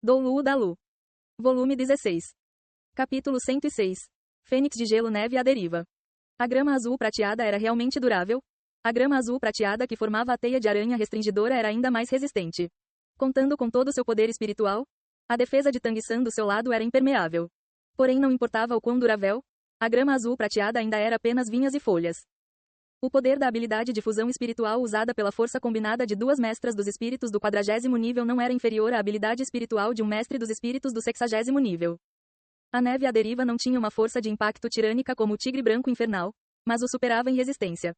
Doulu da Lu. Volume 16. Capítulo 106. Fênix de gelo neve à deriva. A grama azul prateada era realmente durável. A grama azul prateada que formava a teia de aranha restringidora era ainda mais resistente. Contando com todo o seu poder espiritual, a defesa de Tang-san do seu lado era impermeável. Porém não importava o quão durável, a grama azul prateada ainda era apenas vinhas e folhas. O poder da habilidade de fusão espiritual usada pela força combinada de duas mestras dos espíritos do 40º nível não era inferior à habilidade espiritual de um mestre dos espíritos do 60º nível. A neve à deriva não tinha uma força de impacto tirânica como o tigre branco infernal, mas o superava em resistência.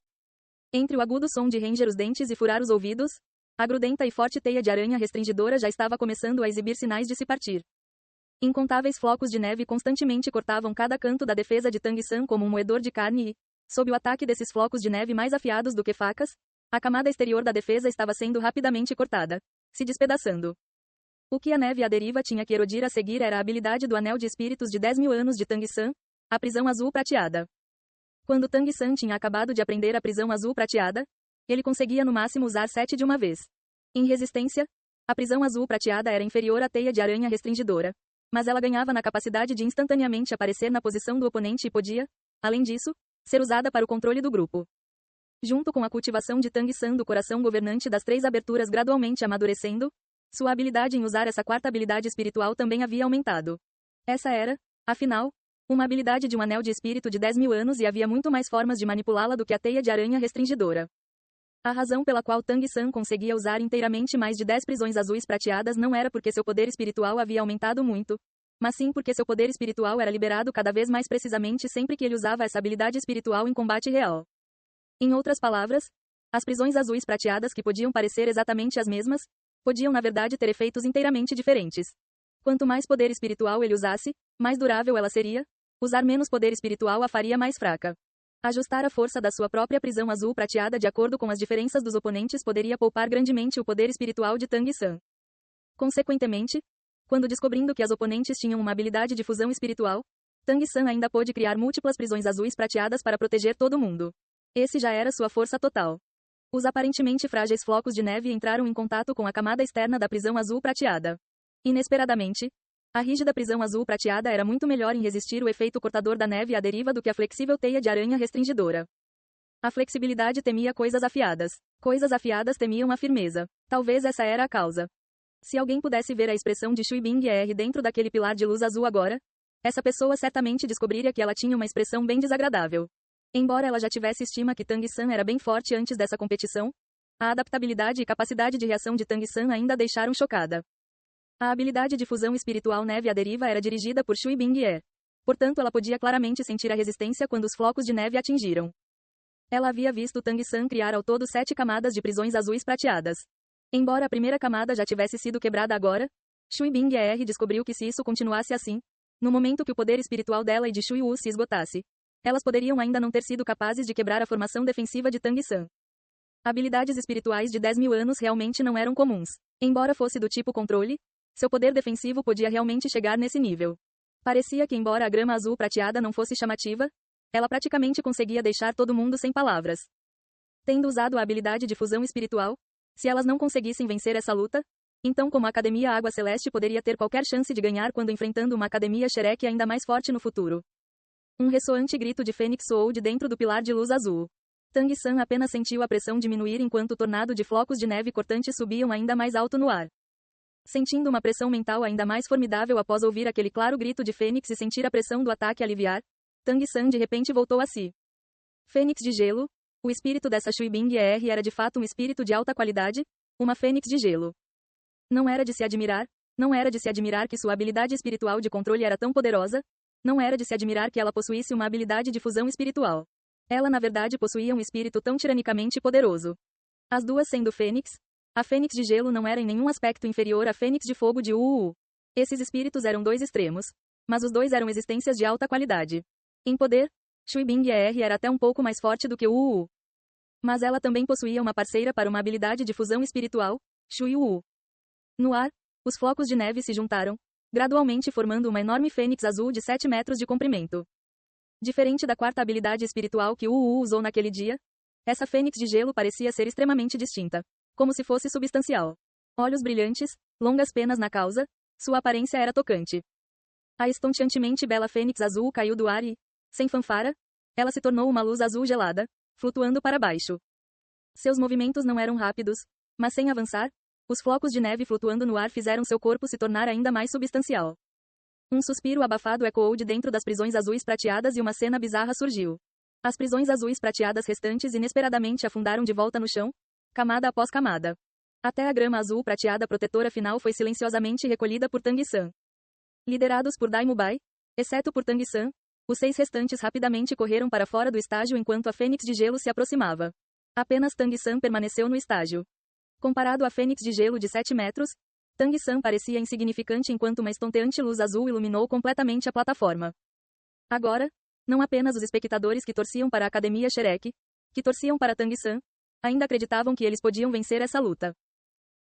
Entre o agudo som de ranger os dentes e furar os ouvidos, a grudenta e forte teia de aranha restringidora já estava começando a exibir sinais de se partir. Incontáveis flocos de neve constantemente cortavam cada canto da defesa de Tang-san como um moedor de carne e, sob o ataque desses flocos de neve mais afiados do que facas, a camada exterior da defesa estava sendo rapidamente cortada, se despedaçando. O que a neve à deriva tinha que erodir a seguir era a habilidade do anel de espíritos de 10.000 anos de Tang-san, a prisão azul prateada. Quando Tang-san tinha acabado de aprender a prisão azul prateada, ele conseguia no máximo usar 7 de uma vez. Em resistência, a prisão azul prateada era inferior à teia de aranha restringidora, mas ela ganhava na capacidade de instantaneamente aparecer na posição do oponente e podia, além disso, ser usada para o controle do grupo. Junto com a cultivação de Tang-san do coração governante das 3 aberturas gradualmente amadurecendo, sua habilidade em usar essa quarta habilidade espiritual também havia aumentado. Essa era, afinal, uma habilidade de um anel de espírito de 10.000 anos e havia muito mais formas de manipulá-la do que a teia de aranha restringidora. A razão pela qual Tang-san conseguia usar inteiramente mais de 10 prisões azuis prateadas não era porque seu poder espiritual havia aumentado muito, mas sim porque seu poder espiritual era liberado cada vez mais precisamente sempre que ele usava essa habilidade espiritual em combate real. Em outras palavras, as prisões azuis prateadas que podiam parecer exatamente as mesmas, podiam na verdade ter efeitos inteiramente diferentes. Quanto mais poder espiritual ele usasse, mais durável ela seria. Usar menos poder espiritual a faria mais fraca. Ajustar a força da sua própria prisão azul prateada de acordo com as diferenças dos oponentes poderia poupar grandemente o poder espiritual de Tang-san. Consequentemente, quando descobrindo que as oponentes tinham uma habilidade de fusão espiritual, Tang-san ainda pôde criar múltiplas prisões azuis prateadas para proteger todo mundo. Esse já era sua força total. Os aparentemente frágeis flocos de neve entraram em contato com a camada externa da prisão azul prateada. Inesperadamente, a rígida prisão azul prateada era muito melhor em resistir o efeito cortador da neve à deriva do que a flexível teia de aranha restringidora. A flexibilidade temia coisas afiadas. Coisas afiadas temiam a firmeza. Talvez essa era a causa. Se alguém pudesse ver a expressão de Shui Bing Er dentro daquele pilar de luz azul agora, essa pessoa certamente descobriria que ela tinha uma expressão bem desagradável. Embora ela já tivesse estima que Tang-san era bem forte antes dessa competição, a adaptabilidade e capacidade de reação de Tang-san ainda a deixaram chocada. A habilidade de fusão espiritual neve à deriva era dirigida por Shui Bing Er. Portanto, ela podia claramente sentir a resistência quando os flocos de neve atingiram. Ela havia visto Tang-san criar ao todo 7 camadas de prisões azuis prateadas. Embora a primeira camada já tivesse sido quebrada agora, Shui Bing Er descobriu que se isso continuasse assim, no momento que o poder espiritual dela e de Shui Wu se esgotasse, elas poderiam ainda não ter sido capazes de quebrar a formação defensiva de Tang-san. Habilidades espirituais de 10.000 anos realmente não eram comuns. Embora fosse do tipo controle, seu poder defensivo podia realmente chegar nesse nível. Parecia que embora a grama azul prateada não fosse chamativa, ela praticamente conseguia deixar todo mundo sem palavras. Tendo usado a habilidade de fusão espiritual, se elas não conseguissem vencer essa luta, então como a Academia Água Celeste poderia ter qualquer chance de ganhar quando enfrentando uma Academia Shrek ainda mais forte no futuro? Um ressoante grito de fênix soou de dentro do pilar de luz azul. Tang-san apenas sentiu a pressão diminuir enquanto o tornado de flocos de neve cortantes subiam ainda mais alto no ar. Sentindo uma pressão mental ainda mais formidável após ouvir aquele claro grito de fênix e sentir a pressão do ataque aliviar, Tang-san de repente voltou a si. Fênix de gelo, o espírito dessa Shui Bing Er era de fato um espírito de alta qualidade, uma fênix de gelo. Não era de se admirar que sua habilidade espiritual de controle era tão poderosa, não era de se admirar que ela possuísse uma habilidade de fusão espiritual. Ela na verdade possuía um espírito tão tiranicamente poderoso. As duas sendo fênix, a fênix de gelo não era em nenhum aspecto inferior à fênix de fogo de Uu. Esses espíritos eram dois extremos, mas os dois eram existências de alta qualidade. Em poder, Shui Bing Er era até um pouco mais forte do que Uu. Mas ela também possuía uma parceira para uma habilidade de fusão espiritual, Shui Wu. No ar, os flocos de neve se juntaram, gradualmente formando uma enorme fênix azul de 7 metros de comprimento. Diferente da quarta habilidade espiritual que Wu usou naquele dia, essa fênix de gelo parecia ser extremamente distinta, como se fosse substancial. Olhos brilhantes, longas penas na causa, Sua aparência era tocante. A estonteantemente bela fênix azul caiu do ar e, sem fanfara, ela se tornou uma luz azul gelada, flutuando para baixo. Seus movimentos não eram rápidos, mas sem avançar, os flocos de neve flutuando no ar fizeram seu corpo se tornar ainda mais substancial. Um suspiro abafado ecoou de dentro das prisões azuis prateadas e uma cena bizarra surgiu. As prisões azuis prateadas restantes inesperadamente afundaram de volta no chão, camada após camada. Até a grama azul prateada protetora final foi silenciosamente recolhida por Tang-san. Liderados por Daimubai, exceto por Tang-san, os 6 restantes rapidamente correram para fora do estágio enquanto a fênix de gelo se aproximava. Apenas Tang-san permaneceu no estágio. Comparado à fênix de gelo de 7 metros, Tang-san parecia insignificante enquanto uma estonteante luz azul iluminou completamente a plataforma. Agora, não apenas os espectadores que torciam para a Academia Shrek, que torciam para Tang-san, ainda acreditavam que eles podiam vencer essa luta.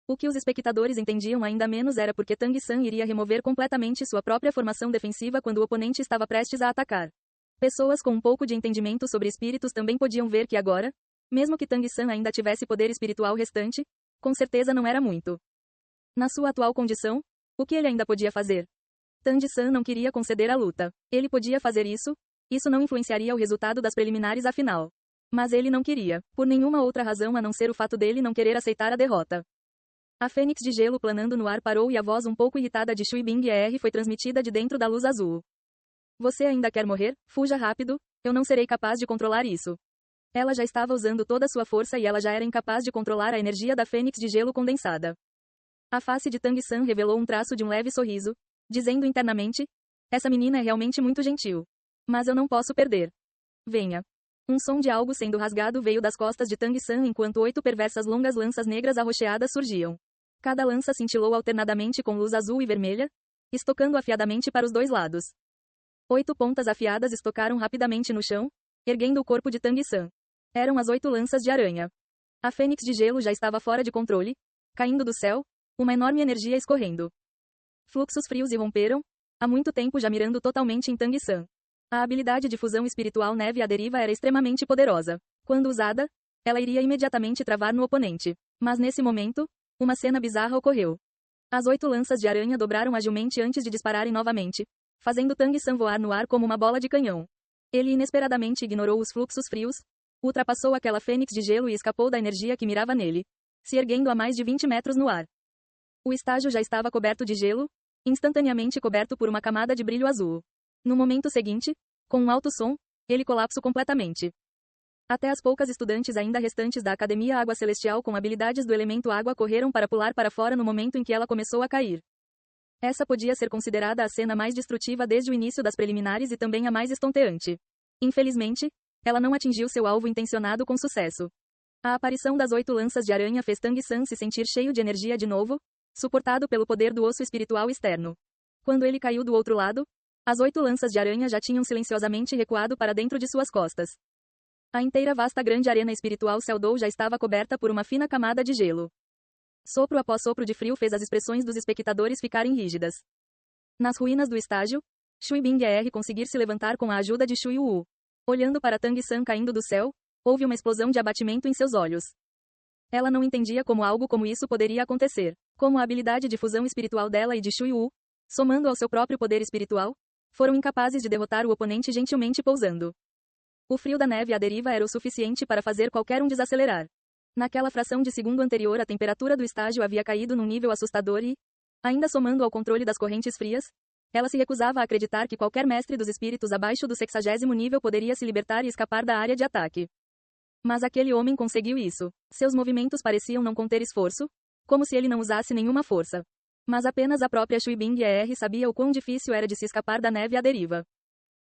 O que os espectadores entendiam ainda menos era porque Tang-san iria remover completamente sua própria formação defensiva quando o oponente estava prestes a atacar. Pessoas com um pouco de entendimento sobre espíritos também podiam ver que agora, mesmo que Tang-san ainda tivesse poder espiritual restante, com certeza não era muito. Na sua atual condição, o que ele ainda podia fazer? Tang-san não queria conceder a luta. Ele podia fazer isso não influenciaria o resultado das preliminares afinal. Mas ele não queria, por nenhuma outra razão a não ser o fato dele não querer aceitar a derrota. A fênix de gelo planando no ar parou e a voz um pouco irritada de Shui Bing-er foi transmitida de dentro da luz azul. Você ainda quer morrer? Fuja rápido, eu não serei capaz de controlar isso. Ela já estava usando toda sua força e ela já era incapaz de controlar a energia da fênix de gelo condensada. A face de Tang-san revelou um traço de um leve sorriso, dizendo internamente, essa menina é realmente muito gentil. Mas eu não posso perder. Venha. Um som de algo sendo rasgado veio das costas de Tang-san enquanto 8 perversas longas lanças negras arroxeadas surgiam. Cada lança cintilou alternadamente com luz azul e vermelha, estocando afiadamente para os 2 lados. 8 pontas afiadas estocaram rapidamente no chão, erguendo o corpo de Tang-san. Eram as 8 lanças de aranha. A fênix de gelo já estava fora de controle, caindo do céu, uma enorme energia escorrendo. Fluxos frios irromperam, há muito tempo já mirando totalmente em Tang-san. A habilidade de fusão espiritual neve à deriva era extremamente poderosa. Quando usada, ela iria imediatamente travar no oponente. Mas nesse momento, uma cena bizarra ocorreu. As 8 lanças de aranha dobraram agilmente antes de dispararem novamente, fazendo Tang-san voar no ar como uma bola de canhão. Ele inesperadamente ignorou os fluxos frios, ultrapassou aquela fênix de gelo e escapou da energia que mirava nele, se erguendo a mais de 20 metros no ar. O estágio já estava coberto de gelo, instantaneamente coberto por uma camada de brilho azul. No momento seguinte, com um alto som, ele colapsou completamente. Até as poucas estudantes ainda restantes da Academia Água Celestial com habilidades do elemento água correram para pular para fora no momento em que ela começou a cair. Essa podia ser considerada a cena mais destrutiva desde o início das preliminares e também a mais estonteante. Infelizmente, ela não atingiu seu alvo intencionado com sucesso. A aparição das 8 lanças de aranha fez Tang-san se sentir cheio de energia de novo, suportado pelo poder do osso espiritual externo. Quando ele caiu do outro lado, as 8 lanças de aranha já tinham silenciosamente recuado para dentro de suas costas. A inteira vasta grande arena espiritual Seldou já estava coberta por uma fina camada de gelo. Sopro após sopro de frio fez as expressões dos espectadores ficarem rígidas. Nas ruínas do estágio, Shui Bing-er conseguir se levantar com a ajuda de Shui Wu. Olhando para Tang-san caindo do céu, houve uma explosão de abatimento em seus olhos. Ela não entendia como algo como isso poderia acontecer. Como a habilidade de fusão espiritual dela e de Shui Wu, somando ao seu próprio poder espiritual, foram incapazes de derrotar o oponente gentilmente pousando. O frio da neve à deriva era o suficiente para fazer qualquer um desacelerar. Naquela fração de segundo anterior a temperatura do estágio havia caído num nível assustador e, ainda somando ao controle das correntes frias, ela se recusava a acreditar que qualquer mestre dos espíritos abaixo do 60º nível poderia se libertar e escapar da área de ataque. Mas aquele homem conseguiu isso. Seus movimentos pareciam não conter esforço, como se ele não usasse nenhuma força. Mas apenas a própria Shui Bing-er sabia o quão difícil era de se escapar da neve à deriva.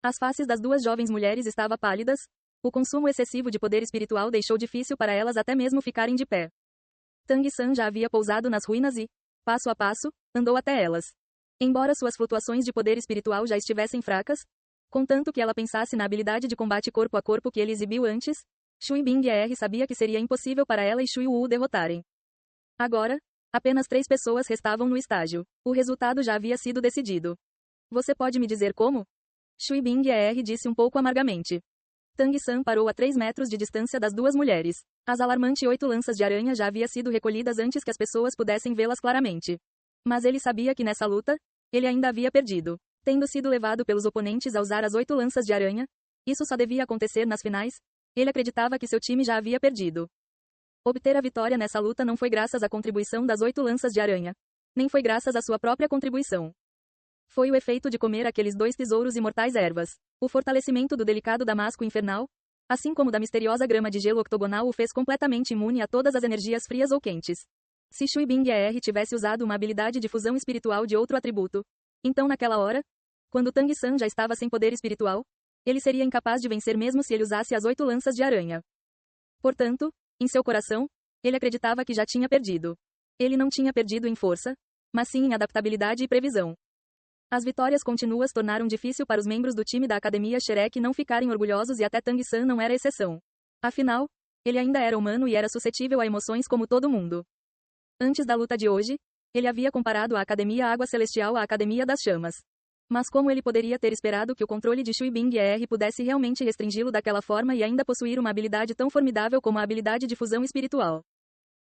As faces das 2 jovens mulheres estavam pálidas, o consumo excessivo de poder espiritual deixou difícil para elas até mesmo ficarem de pé. Tang-san já havia pousado nas ruínas e, passo a passo, andou até elas. Embora suas flutuações de poder espiritual já estivessem fracas, contanto que ela pensasse na habilidade de combate corpo a corpo que ele exibiu antes, Shui Bing-er sabia que seria impossível para ela e Shui Wu derrotarem. Agora, apenas 3 pessoas restavam no estágio. O resultado já havia sido decidido. Você pode me dizer como? Shui Bing-er disse um pouco amargamente. Tang-san parou a 3 metros de distância das 2 mulheres. As alarmantes 8 lanças de aranha já haviam sido recolhidas antes que as pessoas pudessem vê-las claramente. Mas ele sabia que nessa luta, ele ainda havia perdido. Tendo sido levado pelos oponentes a usar as 8 lanças de aranha, isso só devia acontecer nas finais, ele acreditava que seu time já havia perdido. Obter a vitória nessa luta não foi graças à contribuição das 8 lanças de aranha, nem foi graças à sua própria contribuição. Foi o efeito de comer aqueles 2 tesouros imortais ervas. O fortalecimento do delicado damasco infernal, assim como da misteriosa grama de gelo octogonal, o fez completamente imune a todas as energias frias ou quentes. Se Shui Bing Er tivesse usado uma habilidade de fusão espiritual de outro atributo, então naquela hora, quando Tang San já estava sem poder espiritual, ele seria incapaz de vencer mesmo se ele usasse as 8 lanças de aranha. Portanto, em seu coração, ele acreditava que já tinha perdido. Ele não tinha perdido em força, mas sim em adaptabilidade e previsão. As vitórias contínuas tornaram difícil para os membros do time da Academia Shrek não ficarem orgulhosos e até Tang San não era exceção. Afinal, ele ainda era humano e era suscetível a emoções como todo mundo. Antes da luta de hoje, ele havia comparado a Academia Água Celestial à Academia das Chamas. Mas como ele poderia ter esperado que o controle de Shui Bing Er pudesse realmente restringi-lo daquela forma e ainda possuir uma habilidade tão formidável como a habilidade de fusão espiritual?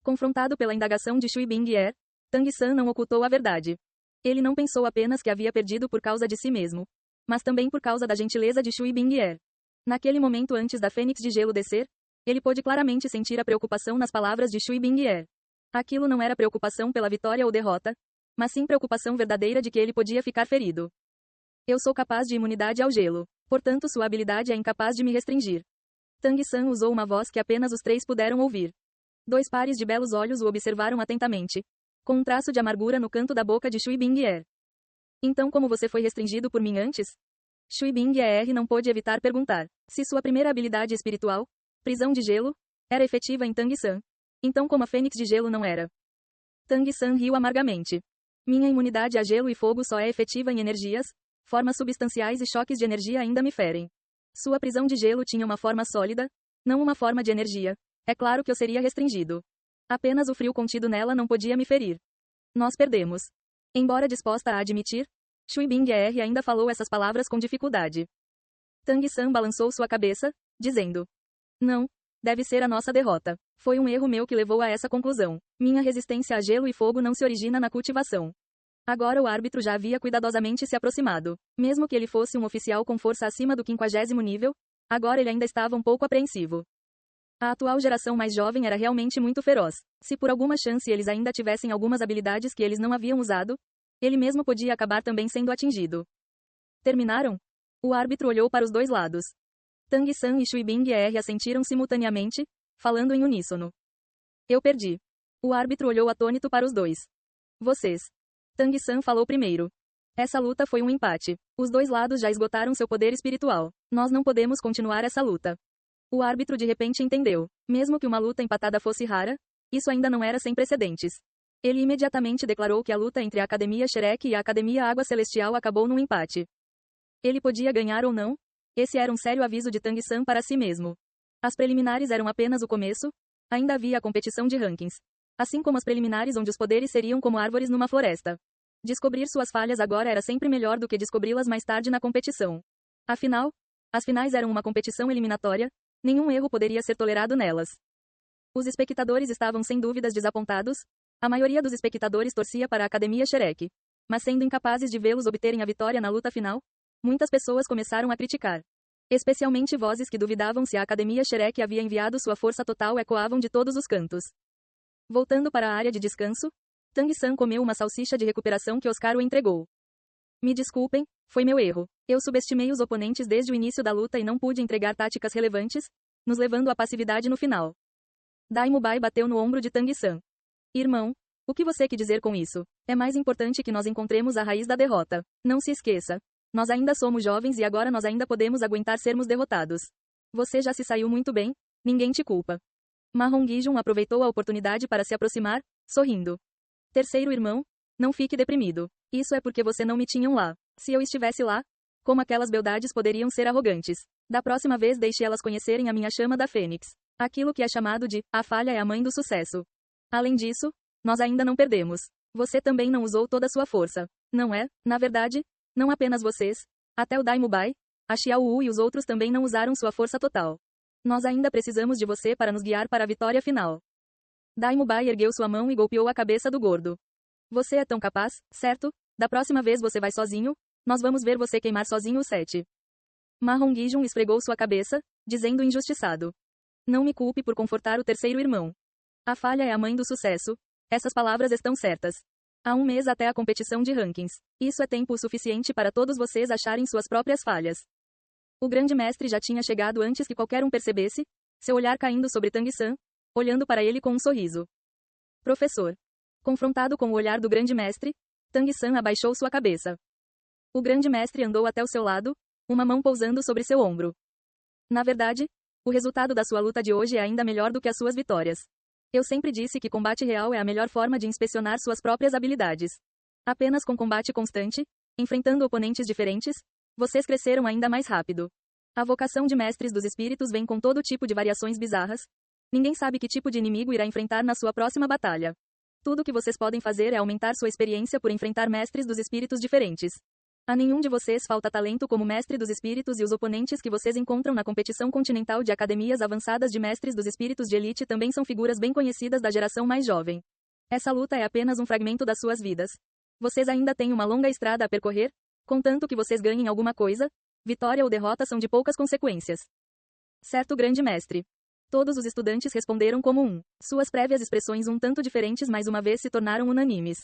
Confrontado pela indagação de Shui Bing Er, Tang San não ocultou a verdade. Ele não pensou apenas que havia perdido por causa de si mesmo, mas também por causa da gentileza de Shui Bing Er. Naquele momento antes da Fênix de Gelo descer, ele pôde claramente sentir a preocupação nas palavras de Shui Bing Er. Aquilo não era preocupação pela vitória ou derrota, mas sim preocupação verdadeira de que ele podia ficar ferido. Eu sou capaz de imunidade ao gelo, portanto sua habilidade é incapaz de me restringir. Tang San usou uma voz que apenas os 3 puderam ouvir. 2 pares de belos olhos o observaram atentamente, com um traço de amargura no canto da boca de Shui Bing Er. Então como você foi restringido por mim antes? Shui Bing Er não pôde evitar perguntar. Se sua primeira habilidade espiritual, prisão de gelo, era efetiva em Tang San, então como a Fênix de Gelo não era? Tang San riu amargamente. Minha imunidade a gelo e fogo só é efetiva em energias, formas substanciais e choques de energia ainda me ferem. Sua prisão de gelo tinha uma forma sólida, não uma forma de energia. É claro que eu seria restringido. Apenas o frio contido nela não podia me ferir. Nós perdemos. Embora disposta a admitir, Shui Bing Er ainda falou essas palavras com dificuldade. Tang San balançou sua cabeça, dizendo: Não, deve ser a nossa derrota. Foi um erro meu que levou a essa conclusão. Minha resistência a gelo e fogo não se origina na cultivação. Agora o árbitro já havia cuidadosamente se aproximado. Mesmo que ele fosse um oficial com força acima do 50º nível, agora ele ainda estava um pouco apreensivo. A atual geração mais jovem era realmente muito feroz. Se por alguma chance eles ainda tivessem algumas habilidades que eles não haviam usado, ele mesmo podia acabar também sendo atingido. Terminaram? O árbitro olhou para os 2 lados. Tang San e Shui Bing Er assentiram simultaneamente, falando em uníssono. Eu perdi. O árbitro olhou atônito para os 2. Vocês. Tang San falou primeiro. Essa luta foi um empate. Os 2 lados já esgotaram seu poder espiritual. Nós não podemos continuar essa luta. O árbitro de repente entendeu. Mesmo que uma luta empatada fosse rara, isso ainda não era sem precedentes. Ele imediatamente declarou que a luta entre a Academia Shrek e a Academia Água Celestial acabou num empate. Ele podia ganhar ou não? Esse era um sério aviso de Tang San para si mesmo. As preliminares eram apenas o começo, ainda havia a competição de rankings. Assim como as preliminares onde os poderes seriam como árvores numa floresta. Descobrir suas falhas agora era sempre melhor do que descobri-las mais tarde na competição. Afinal, as finais eram uma competição eliminatória, nenhum erro poderia ser tolerado nelas. Os espectadores estavam sem dúvidas desapontados, a maioria dos espectadores torcia para a Academia Shrek. Mas sendo incapazes de vê-los obterem a vitória na luta final, muitas pessoas começaram a criticar. Especialmente vozes que duvidavam se a Academia Shrek havia enviado sua força total ecoavam de todos os cantos. Voltando para a área de descanso, Tang San comeu uma salsicha de recuperação que Oscar o entregou. Me desculpem, foi meu erro. Eu subestimei os oponentes desde o início da luta e não pude entregar táticas relevantes, nos levando à passividade no final. Daimubai bateu no ombro de Tang San. Irmão, o que você quer dizer com isso? É mais importante que nós encontremos a raiz da derrota. Não se esqueça. Nós ainda somos jovens e agora nós ainda podemos aguentar sermos derrotados. Você já se saiu muito bem, ninguém te culpa. Ma Hongijun aproveitou a oportunidade para se aproximar, sorrindo. Terceiro irmão, não fique deprimido. Isso é porque você não me tinham lá. Se eu estivesse lá, como aquelas beldades poderiam ser arrogantes. Da próxima vez deixe elas conhecerem a minha chama da Fênix. Aquilo que é chamado de, a falha é a mãe do sucesso. Além disso, nós ainda não perdemos. Você também não usou toda a sua força. Não é? Na verdade, não apenas vocês. Até o Daimubai, a Xiao Wu e os outros também não usaram sua força total. Nós ainda precisamos de você para nos guiar para a vitória final. Daimubai ergueu sua mão e golpeou a cabeça do gordo. Você é tão capaz, certo? Da próxima vez você vai sozinho? Nós vamos ver você queimar sozinho o set. Ma Hong-jun esfregou sua cabeça, dizendo injustiçado. Não me culpe por confortar o terceiro irmão. A falha é a mãe do sucesso. Essas palavras estão certas. Há um mês até a competição de rankings. Isso é tempo o suficiente para todos vocês acharem suas próprias falhas. O grande mestre já tinha chegado antes que qualquer um percebesse, seu olhar caindo sobre Tang-san, olhando para ele com um sorriso. Professor. Confrontado com o olhar do grande mestre, Tang-san abaixou sua cabeça. O grande mestre andou até o seu lado, uma mão pousando sobre seu ombro. Na verdade, o resultado da sua luta de hoje é ainda melhor do que as suas vitórias. Eu sempre disse que combate real é a melhor forma de inspecionar suas próprias habilidades. Apenas com combate constante, enfrentando oponentes diferentes, vocês cresceram ainda mais rápido. A vocação de mestres dos espíritos vem com todo tipo de variações bizarras. Ninguém sabe que tipo de inimigo irá enfrentar na sua próxima batalha. Tudo que vocês podem fazer é aumentar sua experiência por enfrentar mestres dos espíritos diferentes. A nenhum de vocês falta talento como mestre dos espíritos e os oponentes que vocês encontram na competição continental de academias avançadas de mestres dos espíritos de elite também são figuras bem conhecidas da geração mais jovem. Essa luta é apenas um fragmento das suas vidas. Vocês ainda têm uma longa estrada a percorrer, contanto que vocês ganhem alguma coisa, vitória ou derrota são de poucas consequências. Certo, grande mestre. Todos os estudantes responderam como um. Suas prévias expressões um tanto diferentes mais uma vez se tornaram unânimes.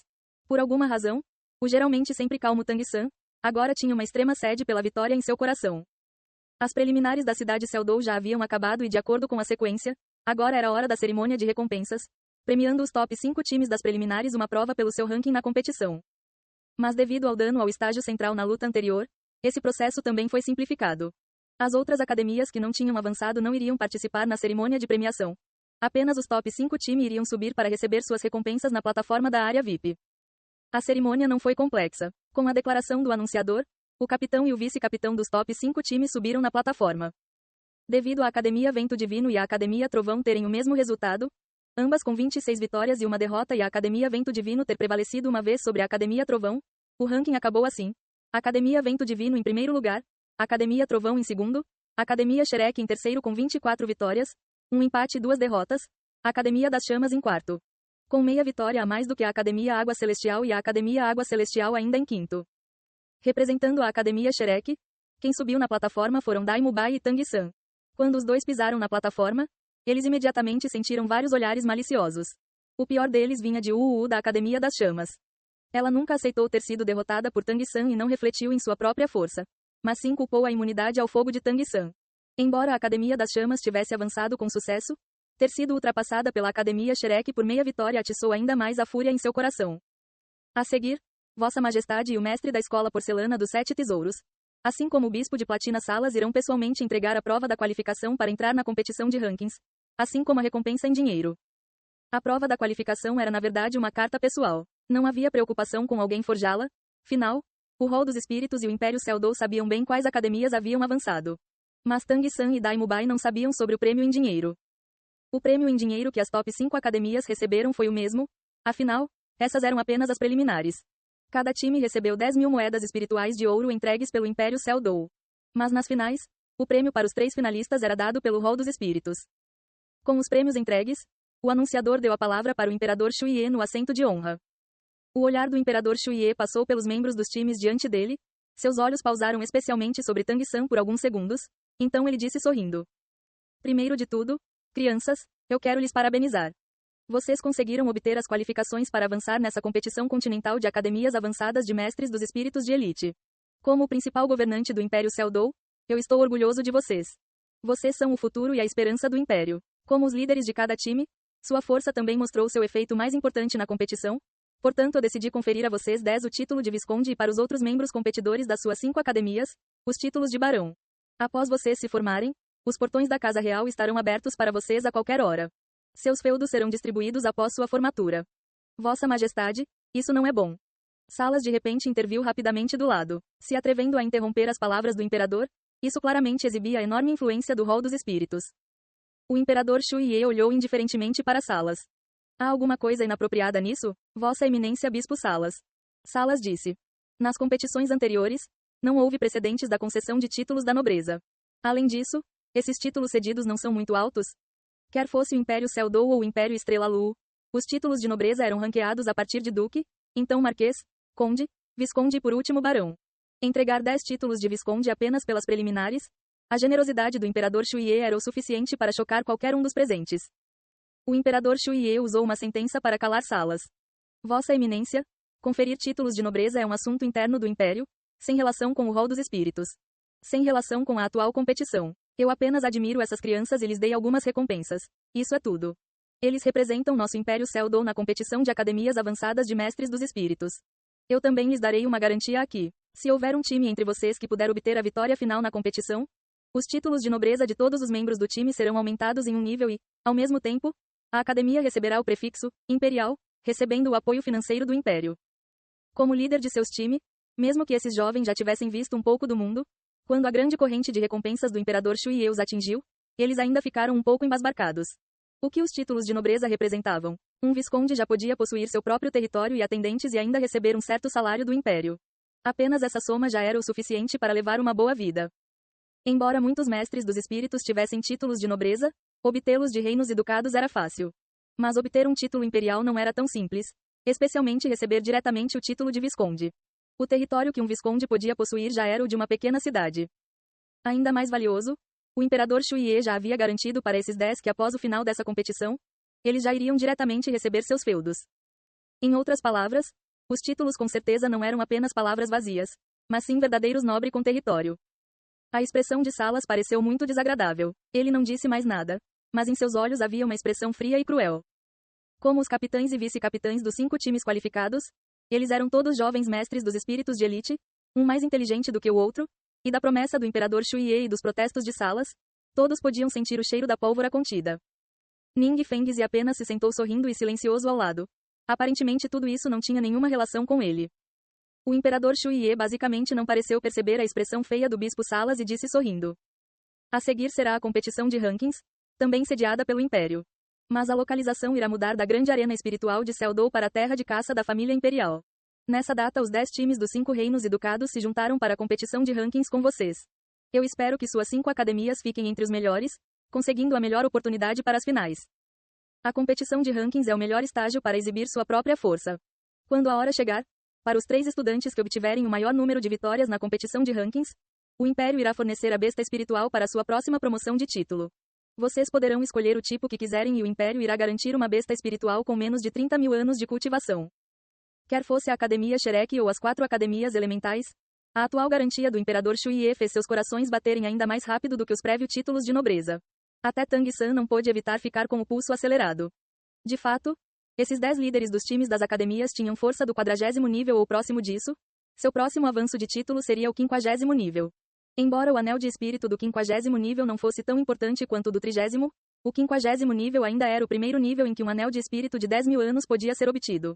Por alguma razão, o geralmente sempre calmo Tang-san agora tinha uma extrema sede pela vitória em seu coração. As preliminares da cidade Seldou já haviam acabado e de acordo com a sequência, agora era hora da cerimônia de recompensas, premiando os top 5 times das preliminares uma prova pelo seu ranking na competição. Mas devido ao dano ao estágio central na luta anterior, esse processo também foi simplificado. As outras academias que não tinham avançado não iriam participar na cerimônia de premiação. Apenas os top 5 times iriam subir para receber suas recompensas na plataforma da área VIP. A cerimônia não foi complexa. Com a declaração do anunciador, o capitão e o vice-capitão dos top 5 times subiram na plataforma. Devido à Academia Vento Divino e à Academia Trovão terem o mesmo resultado, ambas com 26 vitórias e uma derrota e a Academia Vento Divino ter prevalecido uma vez sobre a Academia Trovão, o ranking acabou assim. Academia Vento Divino em primeiro lugar, Academia Trovão em segundo, Academia Shrek em terceiro com 24 vitórias, um empate e 2 derrotas, Academia das Chamas em quarto. Com meia vitória a mais do que a Academia Água Celestial e a Academia Água Celestial ainda em quinto. Representando a Academia Shrek, quem subiu na plataforma foram Daimubai e Tang-san. Quando os dois pisaram na plataforma, eles imediatamente sentiram vários olhares maliciosos. O pior deles vinha de Uu da Academia das Chamas. Ela nunca aceitou ter sido derrotada por Tang-san e não refletiu em sua própria força, mas sim culpou a imunidade ao fogo de Tang-san. Embora a Academia das Chamas tivesse avançado com sucesso, ter sido ultrapassada pela Academia Shrek por meia vitória atiçou ainda mais a fúria em seu coração. A seguir, Vossa Majestade e o mestre da Escola Porcelana dos Sete Tesouros, assim como o Bispo de Platina Salas irão pessoalmente entregar a prova da qualificação para entrar na competição de rankings, assim como a recompensa em dinheiro. A prova da qualificação era na verdade uma carta pessoal. Não havia preocupação com alguém forjá-la, final, o Hall dos Espíritos e o Império Seldou sabiam bem quais academias haviam avançado. Mas Tang-san e Daimubai não sabiam sobre o prêmio em dinheiro. O prêmio em dinheiro que as top 5 academias receberam foi o mesmo, afinal, essas eram apenas as preliminares. Cada time recebeu 10.000 moedas espirituais de ouro entregues pelo Império Seldou. Mas nas finais, o prêmio para os 3 finalistas era dado pelo Hall dos Espíritos. Com os prêmios entregues, o anunciador deu a palavra para o Imperador Shuye no assento de honra. O olhar do Imperador Shuye passou pelos membros dos times diante dele, seus olhos pausaram especialmente sobre Tang-san por alguns segundos, então ele disse sorrindo. Primeiro de tudo, crianças, eu quero lhes parabenizar. Vocês conseguiram obter as qualificações para avançar nessa competição continental de academias avançadas de mestres dos espíritos de elite. Como o principal governante do Império Seldou, eu estou orgulhoso de vocês. Vocês são o futuro e a esperança do Império. Como os líderes de cada time, sua força também mostrou seu efeito mais importante na competição, portanto eu decidi conferir a vocês 10 o título de Visconde e para os outros membros competidores das suas 5 academias, os títulos de Barão. Após vocês se formarem, os portões da Casa Real estarão abertos para vocês a qualquer hora. Seus feudos serão distribuídos após sua formatura. Vossa Majestade, isso não é bom. Salas de repente interviu rapidamente do lado, se atrevendo a interromper as palavras do imperador, isso claramente exibia a enorme influência do Hall dos Espíritos. O imperador Shuye olhou indiferentemente para Salas. Há alguma coisa inapropriada nisso, Vossa Eminência Bispo Salas? Salas disse. Nas competições anteriores, não houve precedentes da concessão de títulos da nobreza. Além disso, esses títulos cedidos não são muito altos. Quer fosse o Império Seldou ou o Império Estrela Lu, os títulos de nobreza eram ranqueados a partir de duque, Então marquês, conde, visconde e por último barão. Entregar 10 títulos de visconde apenas pelas preliminares? A generosidade do imperador Shuye era o suficiente para chocar qualquer um dos presentes. O imperador Shuye usou uma sentença para calar Salas. Vossa Eminência, conferir títulos de nobreza é um assunto interno do império, sem relação com o rol dos espíritos. Sem relação com a atual competição. Eu apenas admiro essas crianças e lhes dei algumas recompensas. Isso é tudo. Eles representam nosso Império Seldon na competição de academias avançadas de mestres dos espíritos. Eu também lhes darei uma garantia aqui. Se houver um time entre vocês que puder obter a vitória final na competição, os títulos de nobreza de todos os membros do time serão aumentados em um nível e, ao mesmo tempo, a academia receberá o prefixo imperial, recebendo o apoio financeiro do império. Como líder de seus times, mesmo que esses jovens já tivessem visto um pouco do mundo, quando a grande corrente de recompensas do imperador Shuye os atingiu, eles ainda ficaram um pouco embasbarcados. O que os títulos de nobreza representavam? Um visconde já podia possuir seu próprio território e atendentes e ainda receber um certo salário do império. Apenas essa soma já era o suficiente para levar uma boa vida. Embora muitos mestres dos espíritos tivessem títulos de nobreza, obtê-los de reinos e ducados era fácil. Mas obter um título imperial não era tão simples, especialmente receber diretamente o título de visconde. O território que um visconde podia possuir já era o de uma pequena cidade. Ainda mais valioso, o imperador Shuye já havia garantido para esses 10 que após o final dessa competição, eles já iriam diretamente receber seus feudos. Em outras palavras, os títulos com certeza não eram apenas palavras vazias, mas sim verdadeiros nobres com território. A expressão de Salas pareceu muito desagradável. Ele não disse mais nada, mas em seus olhos havia uma expressão fria e cruel. Como os capitães e vice-capitães dos 5 times qualificados, eles eram todos jovens mestres dos espíritos de elite, um mais inteligente do que o outro, e da promessa do imperador Shuye e dos protestos de Salas, todos podiam sentir o cheiro da pólvora contida. Ning Fengzi apenas se sentou sorrindo e silencioso ao lado. Aparentemente tudo isso não tinha nenhuma relação com ele. O imperador Shuye basicamente não pareceu perceber a expressão feia do bispo Salas e disse sorrindo. A seguir será a competição de rankings, também sediada pelo império. Mas a localização irá mudar da grande arena espiritual de Seldon para a terra de caça da família imperial. Nessa data os 10 times dos 5 reinos e ducados se juntaram para a competição de rankings com vocês. Eu espero que suas 5 academias fiquem entre os melhores, conseguindo a melhor oportunidade para as finais. A competição de rankings é o melhor estágio para exibir sua própria força. Quando a hora chegar, para os 3 estudantes que obtiverem o maior número de vitórias na competição de rankings, o Império irá fornecer a besta espiritual para sua próxima promoção de título. Vocês poderão escolher o tipo que quiserem e o Império irá garantir uma besta espiritual com menos de 30 mil anos de cultivação. Quer fosse a Academia Sherek ou as 4 Academias Elementais, a atual garantia do Imperador Shuye fez seus corações baterem ainda mais rápido do que os prévios títulos de nobreza. Até Tang San não pôde evitar ficar com o pulso acelerado. De fato, esses 10 líderes dos times das academias tinham força do 40º nível ou próximo disso. Seu próximo avanço de título seria o 50º nível. Embora o anel de espírito do 50º nível não fosse tão importante quanto o do 30º, o 50º nível ainda era o primeiro nível em que um anel de espírito de 10 mil anos podia ser obtido.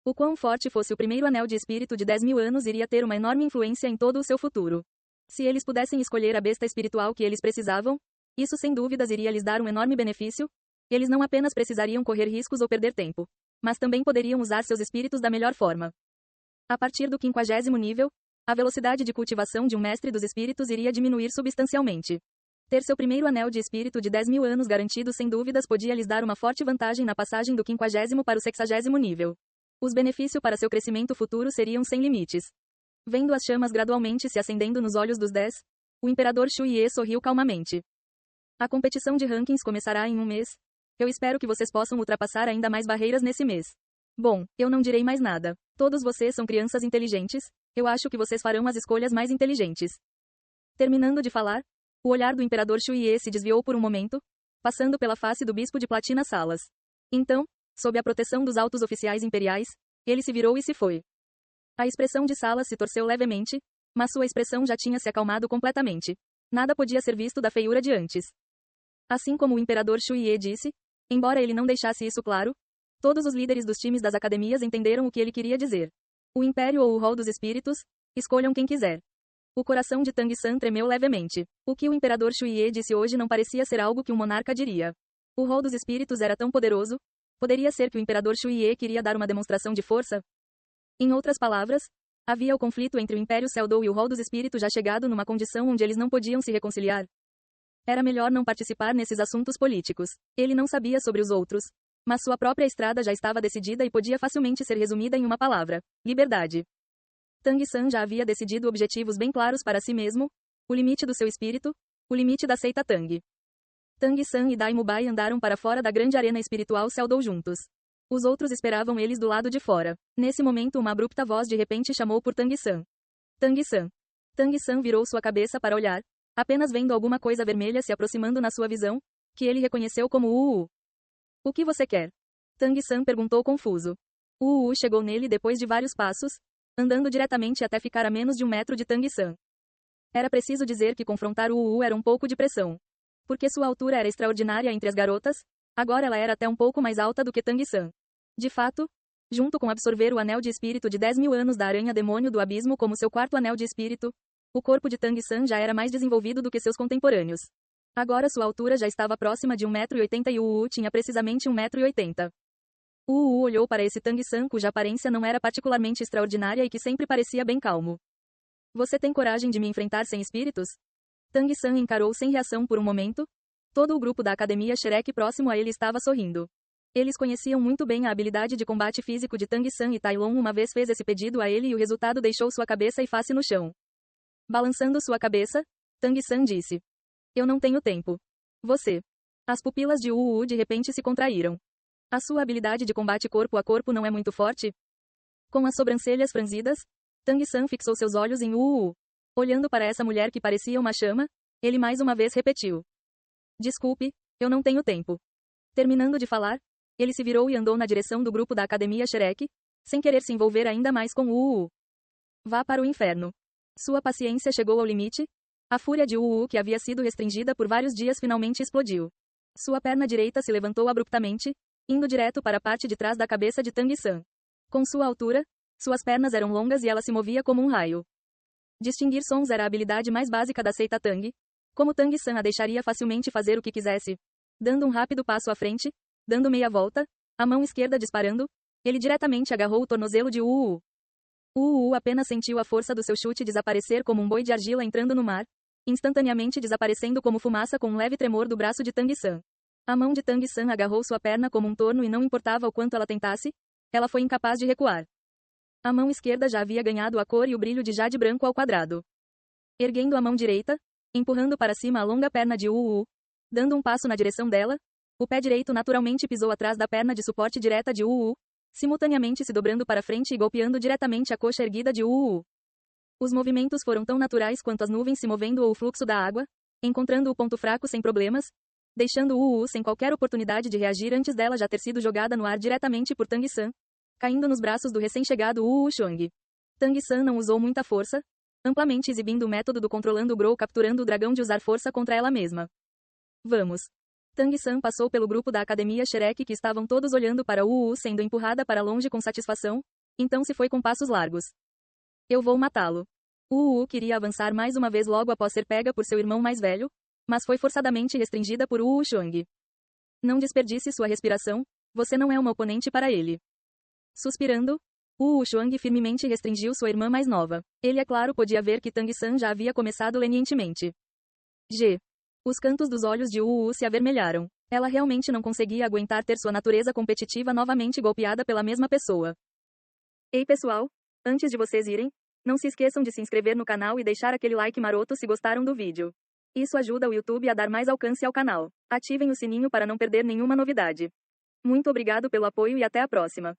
O quão forte fosse o primeiro anel de espírito de 10 mil anos iria ter uma enorme influência em todo o seu futuro. Se eles pudessem escolher a besta espiritual que eles precisavam, isso sem dúvidas iria lhes dar um enorme benefício. Eles não apenas precisariam correr riscos ou perder tempo, mas também poderiam usar seus espíritos da melhor forma. A partir do 50º nível, a velocidade de cultivação de um mestre dos espíritos iria diminuir substancialmente. Ter seu primeiro anel de espírito de 10 mil anos garantido sem dúvidas podia lhes dar uma forte vantagem na passagem do 50º para o 60º nível. Os benefícios para seu crescimento futuro seriam sem limites. Vendo as chamas gradualmente se acendendo nos olhos dos 10, o imperador Shuye sorriu calmamente. A competição de rankings começará em um mês. Eu espero que vocês possam ultrapassar ainda mais barreiras nesse mês. Bom, eu não direi mais nada. Todos vocês são crianças inteligentes, eu acho que vocês farão as escolhas mais inteligentes. Terminando de falar, o olhar do imperador Shuye se desviou por um momento, passando pela face do bispo de Platina Salas. Então, sob a proteção dos altos oficiais imperiais, ele se virou e se foi. A expressão de Salas se torceu levemente, mas sua expressão já tinha se acalmado completamente. Nada podia ser visto da feiura de antes. Assim como o imperador Shuye disse, embora ele não deixasse isso claro, todos os líderes dos times das academias entenderam o que ele queria dizer. O Império ou o Rol dos Espíritos, escolham quem quiser. O coração de Tang San tremeu levemente. O que o imperador Shuye disse hoje não parecia ser algo que um monarca diria. O Rol dos Espíritos era tão poderoso, poderia ser que o imperador Shuye queria dar uma demonstração de força? Em outras palavras, havia o conflito entre o Império Seldon e o Rol dos Espíritos já chegado numa condição onde eles não podiam se reconciliar. Era melhor não participar nesses assuntos políticos. Ele não sabia sobre os outros. Mas sua própria estrada já estava decidida e podia facilmente ser resumida em uma palavra: liberdade. Tang San já havia decidido objetivos bem claros para si mesmo, o limite do seu espírito, o limite da seita Tang. Tang San e Dai Mubai andaram para fora da grande arena espiritual Seldou juntos. Os outros esperavam eles do lado de fora. Nesse momento uma abrupta voz de repente chamou por Tang San. Tang San. Tang San virou sua cabeça para olhar, apenas vendo alguma coisa vermelha se aproximando na sua visão, que ele reconheceu como Uu. O que você quer? Tang San perguntou confuso. Uu chegou nele depois de vários passos, andando diretamente até ficar a menos de 1 metro de Tang San. Era preciso dizer que confrontar Uu era um pouco de pressão. Porque sua altura era extraordinária entre as garotas, agora ela era até um pouco mais alta do que Tang San. De fato, junto com absorver o anel de espírito de 10.000 anos da aranha demônio do abismo como seu quarto anel de espírito, o corpo de Tang San já era mais desenvolvido do que seus contemporâneos. Agora sua altura já estava próxima de 1,80 m e Uu tinha precisamente 1,80 m. Uu olhou para esse Tang San cuja aparência não era particularmente extraordinária e que sempre parecia bem calmo. Você tem coragem de me enfrentar sem espíritos? Tang San encarou sem reação por um momento. Todo o grupo da academia Shrek próximo a ele estava sorrindo. Eles conheciam muito bem a habilidade de combate físico de Tang San e Tai Lung uma vez fez esse pedido a ele e o resultado deixou sua cabeça e face no chão. Balançando sua cabeça, Tang San disse: Eu não tenho tempo. Você. As pupilas de Uu de repente se contraíram. A sua habilidade de combate corpo a corpo não é muito forte? Com as sobrancelhas franzidas, Tang San fixou seus olhos em Uu. Olhando para essa mulher que parecia uma chama, ele mais uma vez repetiu: Desculpe, eu não tenho tempo. Terminando de falar, ele se virou e andou na direção do grupo da academia Shrek, sem querer se envolver ainda mais com Uu. Vá para o inferno. Sua paciência chegou ao limite. A fúria de Uu que havia sido restringida por vários dias finalmente explodiu. Sua perna direita se levantou abruptamente, indo direto para a parte de trás da cabeça de Tang San. Com sua altura, suas pernas eram longas e ela se movia como um raio. Distinguir sons era a habilidade mais básica da seita Tang. Como Tang San a deixaria facilmente fazer o que quisesse. Dando um rápido passo à frente, dando meia volta, a mão esquerda disparando, ele diretamente agarrou o tornozelo de Uu. Uu apenas sentiu a força do seu chute desaparecer como um boi de argila entrando no mar, instantaneamente desaparecendo como fumaça com um leve tremor do braço de Tang San. A mão de Tang San agarrou sua perna como um torno e não importava o quanto ela tentasse, ela foi incapaz de recuar. A mão esquerda já havia ganhado a cor e o brilho de jade branco ao quadrado. Erguendo a mão direita, empurrando para cima a longa perna de Uu, dando um passo na direção dela, o pé direito naturalmente pisou atrás da perna de suporte direta de Uu, simultaneamente se dobrando para frente e golpeando diretamente a coxa erguida de Uu. Os movimentos foram tão naturais quanto as nuvens se movendo ou o fluxo da água, encontrando o ponto fraco sem problemas, deixando Uu sem qualquer oportunidade de reagir antes dela já ter sido jogada no ar diretamente por Tang San, caindo nos braços do recém-chegado Uu Chong. Tang San não usou muita força, amplamente exibindo o método do controlando o Grow capturando o dragão de usar força contra ela mesma. Vamos. Tang San passou pelo grupo da academia Shrek que estavam todos olhando para Uu sendo empurrada para longe com satisfação, então se foi com passos largos. Eu vou matá-lo. Uu queria avançar mais uma vez logo após ser pega por seu irmão mais velho, mas foi forçadamente restringida por Uu Chong. Não desperdice sua respiração, você não é uma oponente para ele. Suspirando, Uu Chong firmemente restringiu sua irmã mais nova. Ele é claro podia ver que Tang San já havia começado lenientemente. Os cantos dos olhos de Uu se avermelharam. Ela realmente não conseguia aguentar ter sua natureza competitiva novamente golpeada pela mesma pessoa. Ei pessoal, antes de vocês irem, não se esqueçam de se inscrever no canal e deixar aquele like maroto se gostaram do vídeo. Isso ajuda o YouTube a dar mais alcance ao canal. Ativem o sininho para não perder nenhuma novidade. Muito obrigado pelo apoio e até a próxima.